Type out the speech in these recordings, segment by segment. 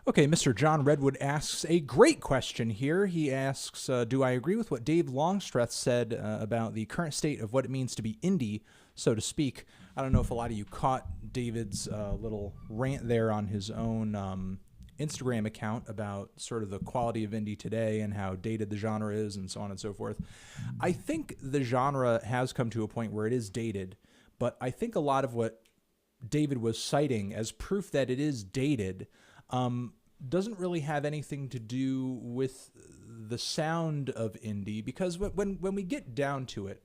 Okay, Mr. John Redwood asks a great question here. He asks, do I agree with what Dave Longstreth said about the current state of what it means to be indie, so to speak? I don't know if a lot of you caught David's little rant there on his own Instagram account about sort of the quality of indie today and how dated the genre is and so on and so forth. I think the genre has come to a point where it is dated, but I think a lot of what David was citing as proof that it is dated doesn't really have anything to do with the sound of indie, because when we get down to it,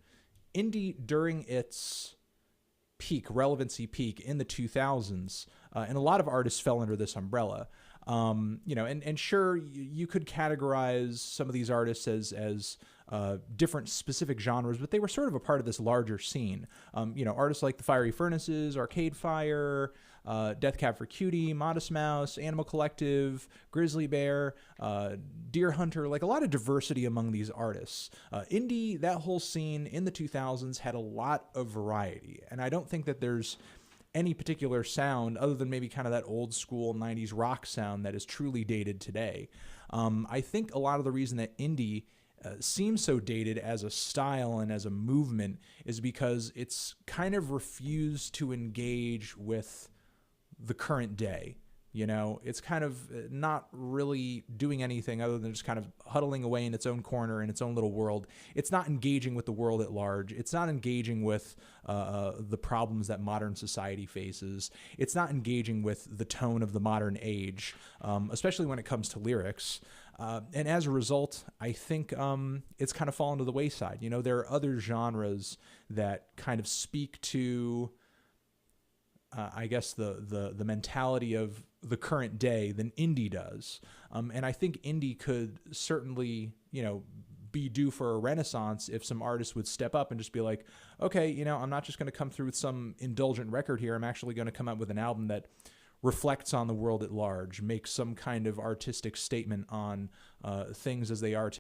indie during its peak, relevancy peak in the 2000s, and a lot of artists fell under this umbrella. And sure, you could categorize some of these artists as different specific genres, but they were sort of a part of this larger scene. Artists like the Fiery Furnaces, Arcade Fire, Death Cab for Cutie, Modest Mouse, Animal Collective, Grizzly Bear, Deer Hunter, like a lot of diversity among these artists. Indie, that whole scene in the 2000s had a lot of variety, and I don't think that there's any particular sound other than maybe kind of that old school 90s rock sound that is truly dated today. I think a lot of the reason that indie seems so dated as a style and as a movement is because it's kind of refused to engage with the current day. It's kind of not really doing anything other than just kind of huddling away in its own corner in its own little world. It's not engaging with the world at large. It's not engaging with the problems that modern society faces. It's not engaging with the tone of the modern age, especially when it comes to lyrics. And as a result, I think it's kind of fallen to the wayside. There are other genres that kind of speak to I guess the mentality of the current day than indie does. And I think indie could certainly, be due for a renaissance if some artists would step up and just be like, okay, I'm not just going to come through with some indulgent record here. I'm actually going to come out with an album that reflects on the world at large, makes some kind of artistic statement on things as they are today.